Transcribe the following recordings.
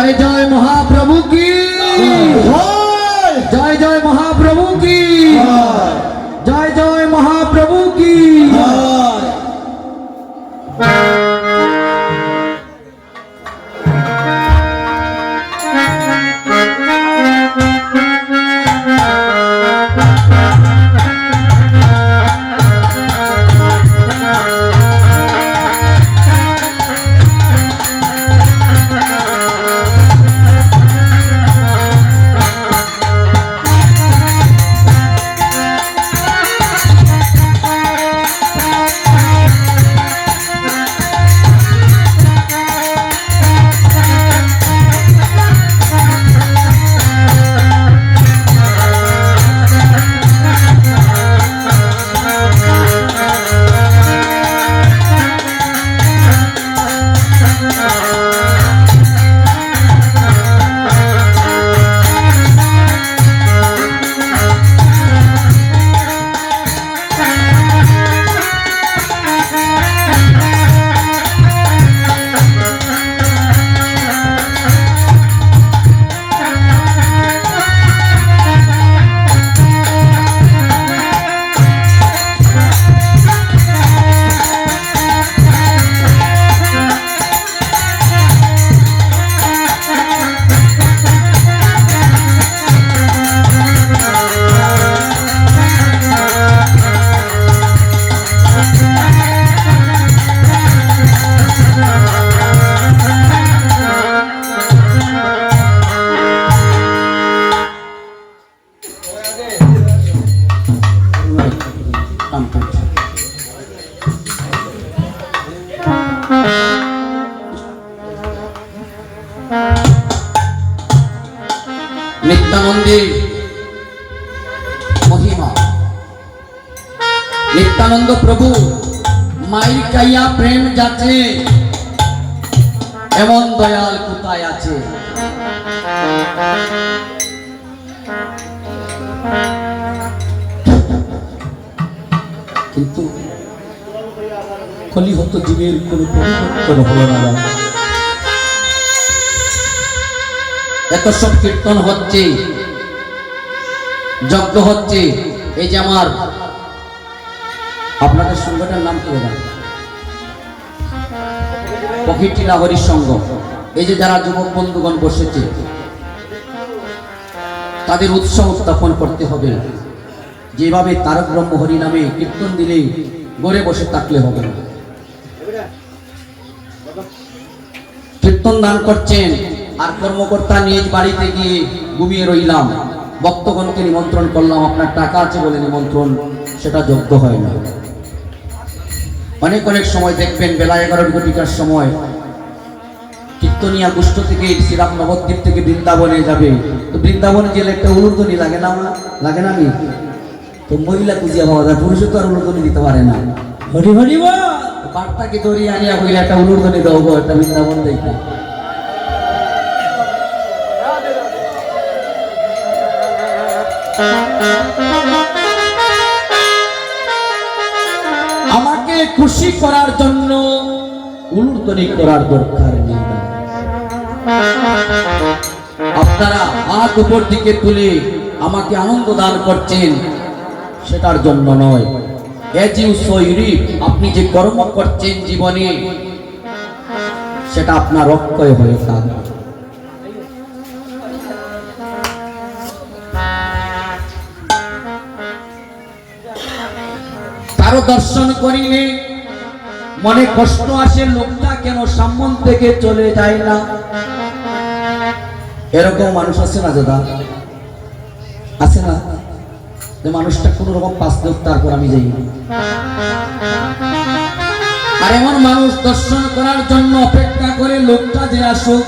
जय जय महाप्रभु की जय जय महाप्रभु की जय जय महाप्रभु की नित्यानंदी महिमा नित्यानंद प्रभु माई काइया प्रेम जाचे एमन दयाल कोथाय आछे किन्तु कलिहत जीवेर कोनो परिवर्तन हलो ना এত সব কীর্তন হচ্ছে যজ্ঞ হচ্ছে এই যে আমার আপনাদের সংগঠনের নাম কি বলেন পকিটিলা হরি সংঘ এই যে যারা যুবক বন্ধুগণ বসেছে তাদের উৎসব উত্থাপন করতে হবে যেভাবে তারক ব্রহ্ম হরি নামে কীর্তন দিলে গড়ে বসে থাকলে হবে না কীর্তন দান করছেন আর কর্মকর্তা নিজ বাড়িতে গিয়ে ঘুমিয়ে রইলাম ভক্তগণকে নিমন্ত্রণ করলাম আপনার টাকা আছে বলে নিমন্ত্রণ সেটা যোগ্য হয় না অনেক অনেক সময় দেখবেন বেলা 11টার সময় কীর্তনিয়া গোষ্ঠ থেকে শ্রীরাম নবদ্বীপ থেকে বৃন্দাবনে যাবে তো বৃন্দাবনে গেলে একটা উলুধ্বনি লাগে না নি তো মহিলা খুঁজিয়া পাওয়া যায় পুরুষ তো আর উলুধ্বনি দিতে পারে না হরি হরি বার্তাকে ধরিয়ে আনিয়া হইলে একটা উলুধ্বনি দেবো একটা বৃন্দাবন দেখে আমাকে খুশি করার জন্য উলুধ্বনি করার দরকার নেই আপনারা হাত উপর দিকে তুলে আমাকে আনন্দ দান করছেন সেটার জন্য নয় আপনি যে কর্ম করছেন জীবনে সেটা আপনার অক্ষয় হয়ে থাকবে কারো দর্শন করিলে মনে কষ্ট আসে লোকটা কেন সামনে থেকে চলে যায় না এরকম মানুষ আছে না দাদা আছে না যে মানুষটা কোন রকম পাস দেব তারপর আমি যাই আর এমন মানুষ দর্শন করার জন্য অপেক্ষা করে লোকটা যে আসুক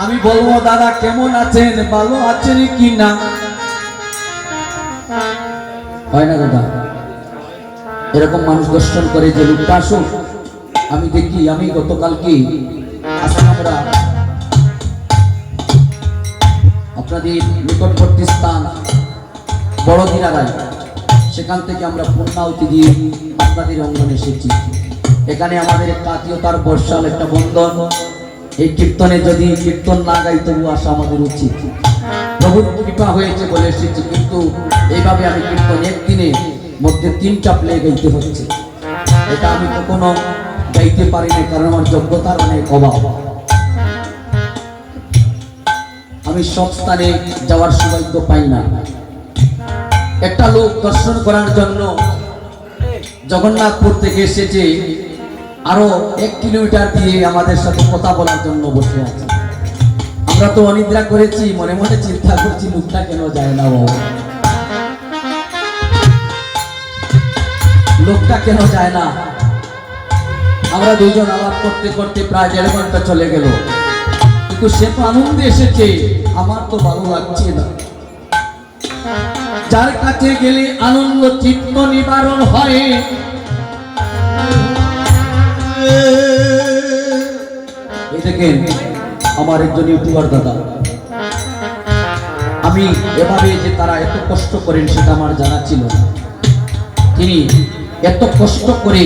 আমি বলবো দাদা কেমন আছেন ভালো আছেন কি না হয় না দাদা এরকম মানুষ দর্শন করে যে লোকটা আসুক আমি দেখি আমি গতকালকে আসলে আমরা আপনাদের নিকটবর্তী স্থান বড়দিনারায় সেখান থেকে আমরা পূর্ণাহুতি দিয়ে আপনাদের অঙ্গনে এসেছি। এখানে আমাদের একটা আত্মীয়তার বর্ষাল একটা বন্ধন, এই কীর্তনে যদি কীর্তন না গাই তবু আসা আমাদের উচিত। প্রভুর কৃপা হয়েছে বলে এসেছি, কিন্তু এইভাবে আমি কীর্তন একদিনে মধ্যে 3টা প্লে গাইতে হচ্ছে। এটা আমি কখনো গাইতে পারি না, কারণ আমার যোগ্যতার অনেক অভাব। আমি সব স্থানে যাওয়ার সৌভাগ্য পাই না। একটা লোক দর্শন করার জন্য জগন্নাথপুর থেকে এসেছে, আরো 1 কিলোমিটার দিয়ে আমাদের সাথে কথা বলার জন্য বসে আছে। আমরা তো অনিদ্রা করেছি, মনে মনে চিন্তা করছি লোকটা কেন যায় না, লোকটা কেন যায় না। আমরা দুইজন আলাপ করতে করতে প্রায় 1.5 ঘন্টা চলে গেল, কিন্তু সে তো আনন্দে এসেছে, আমার তো ভালো লাগছে না। যার কাছে গেলে আনন্দ চিত্ত নিবারণ হয়, এই দেখেন আমার একজন ইউটিউবার দাদা, আমি এভাবে যে তারা এত কষ্ট করেন সেটা আমার জানা ছিল না। তিনি এত কষ্ট করে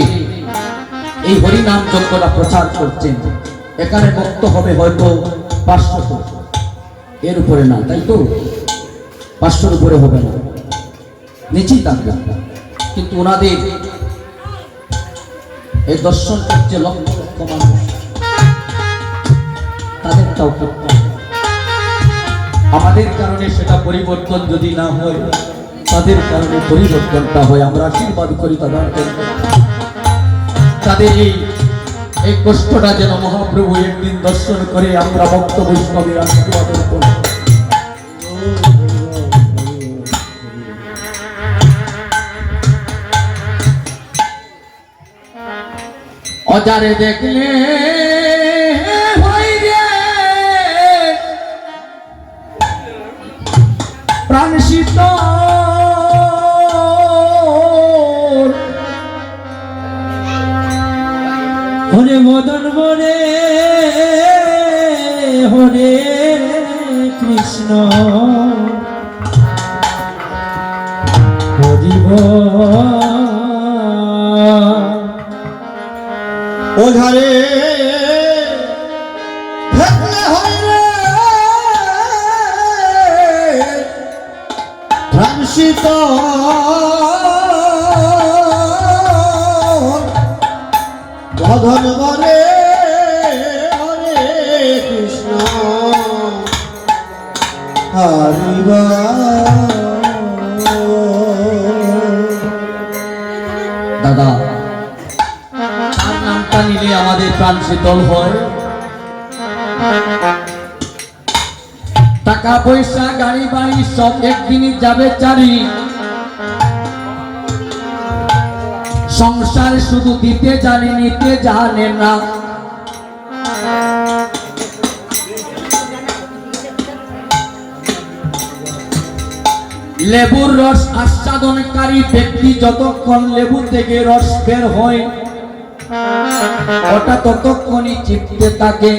এই হরিনাম যজ্ঞটা প্রচার করছেন। এখানে ভক্ত হবে হয়তো 500, এর উপরে না, তাই তো 500-র উপরে হবে না, নিচেই থাকবে। কিন্তু ওনাদের এই দর্শন করছে লক্ষ লক্ষ মানুষ, তাদেরটাও করতে হবে। আমাদের কারণে সেটা পরিবর্তন যদি না হয়, তাদের কারণে পরিবর্তনটা হয়। আমরা আশীর্বাদ করি তাদের এই কষ্টটা যেন মহাপ্রভু একদিন দর্শন করে আমরা ভক্ত বৈষ্ণবের আশীর্বাদ করি। অজারে দেখলে প্রাণ শীতল, হরে মদন বনে হরে কৃষ্ণ হরিব। ওঝারে দেখলে হয় রে প্রাণ শীতল, বদন বরে হরে কৃষ্ণ হরিবা। দাদা, তার নামটা নিলে আমাদের প্রাণ শীতল হয়। টাকা পয়সা গাড়ি বাড়ি সব একদিনই যাবে চারি, সংসার শুধু দিতে জানে নিতে জানে না। লেবুর রস আস্বাদনকারী ব্যক্তি যতক্ষণ লেবু থেকে রস বের হয়, ওটা ততক্ষণই চিপতে থাকে।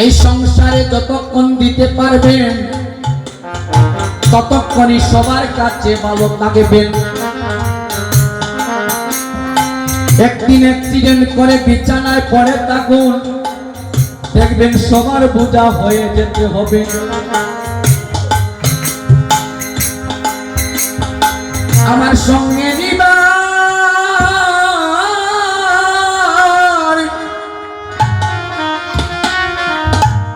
এই সংসারে যতক্ষণ দিতে পারবেন ততক্ষণই সবার কাছে ভালো থাকবেন। একদিন অ্যাক্সিডেন্ট করে বিছানায় পড়ে থাকুন, দেখবেন সবার বোঝা হয়ে যেতে হবে। আমার সঙ্গে নিবার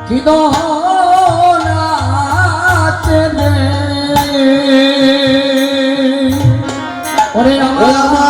কি দল আছে রে, ওরে আমার